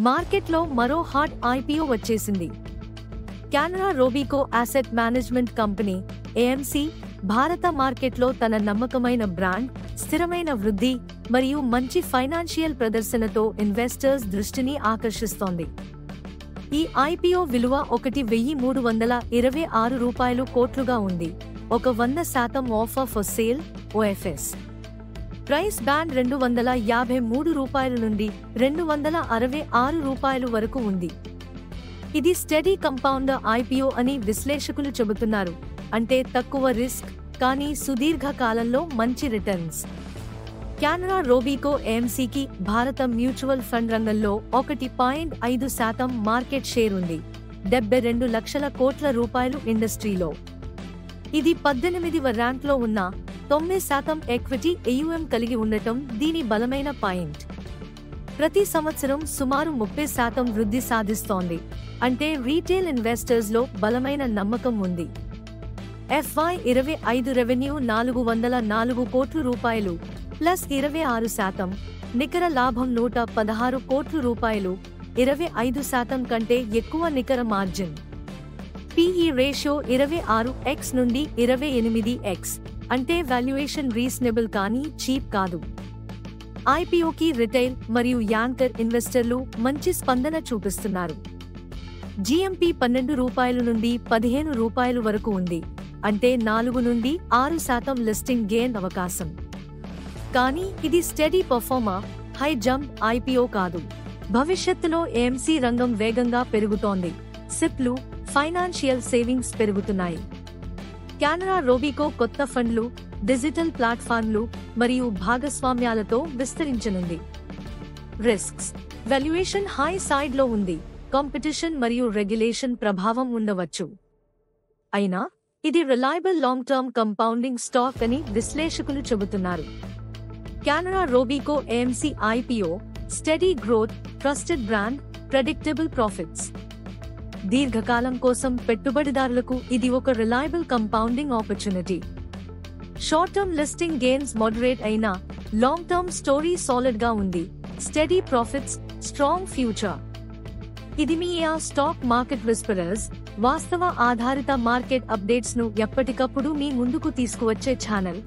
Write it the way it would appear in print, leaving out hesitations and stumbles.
మార్కెట్లో మరో hot IPO వచ్చేసింది. Canara Robeco asset management company AMC భారత మార్కెట్లో తన నమ్మకమైన బ్రాండ్, స్థిరమైన వృద్ధి మరియు మంచి ఫైనాన్షియల్ ప్రదర్శనతో ఇన్వెస్టర్స్ దృష్టిని ఆకర్షిస్తోంది. ఈ ఐపీఓ విలువ 1,326 కోట్లుగా ఉంది. 100% offer for sale OFS. Price band రూ. 253 నుండి రూ. 266 వరకు ఉంది. ఇది స్టడీ కంపౌండర్ ఐపీఓ అని విశ్లేషకులు చెబుతున్నారు. అంటే తక్కువ రిస్క్ కానీ సుదీర్ఘ కాలంలో మంచి రిటర్న్స్. కెనరా రోబీకో ఏఎంసీకి భారత మ్యూచువల్ ఫండ్ రంగంలో 1.5% మార్కెట్ షేర్ ఉంది. 72 లక్షల కోట్ల రూపాయలు ఇండస్ట్రీలో. ఇది 18వ ర్యాంక్లో ఉన్న 9% ఎక్విటీ AUM కలిగి ఉండటం దీని బలమైన పాయింట్. ప్రతి సంవత్సరం సుమారు 30% వృద్ధి సాధిస్తోంది. అంటే రీటైల్ ఇన్వెస్టర్స్లో బలమైన నమ్మకం ఉంది. FY25 రెవెన్యూ 404 కోట్ల రూపాయలు ప్లస్ 26%, నికర లాభం 116 కోట్ల రూపాయలు, 25% కంటే ఎక్కువ నికర మార్జిన్. PE రేషియో 26x నుండి 28x, అంటే వాల్యుయేషన్ రీజనబుల్ కానీ చీప్ కాదు. ఐపీఓకి రిటైల్ మరియు యాంకర్ ఇన్వెస్టర్లు మంచి స్పందన చూపిస్తున్నారు. GMP రూ. 12 నుండి రూ. 15 వరకు ఉంది. అంటే 4 నుండి 6% లిస్టింగ్ గెయిన్ అవకాశం. కానీ ఇది study performer, high jump IPO కాదు. భవిష్యత్తులో ఏఎంసీ రంగం వేగంగా పెరుగుతోంది. సిప్లు, ఫైనాన్షియల్ సేవింగ్స్ పెరుగుతున్నాయి. కెనరా రోబీకో కొత్త ఫండ్లు, డిజిటల్ ప్లాట్ఫామ్లు మరియు భాగస్వామ్యాలతో విస్తరించనుంది. రిస్క్స్. వాల్యుయేషన్ హై సైడ్లో ఉంది. కాంపిటీషన్ మరియు రెగ్యులేషన్ ప్రభావం ఉండవచ్చు. అయినా ఇది reliable long term compounding stock అని విశ్లేషకులు చెబుతున్నారు. Canara Robeco AMC IPO steady growth, trusted brand, predictable profits. దీర్ఘకాలం కోసం పెట్టుబడిదారులకు ఇది ఒక reliable compounding opportunity. Short term listing gains moderate అయినా లాంగ్ టర్మ్ స్టోరీ సాలిడ్ గా ఉంది. Steady profits, strong future. ఇది మీ స్టాక్ మార్కెట్ విస్పరర్స్. వాస్తవ ఆధారిత మార్కెట్ అప్డేట్స్ ను ఎప్పటికప్పుడు మీ ముందుకు తీసుకువచ్చే ఛానల్.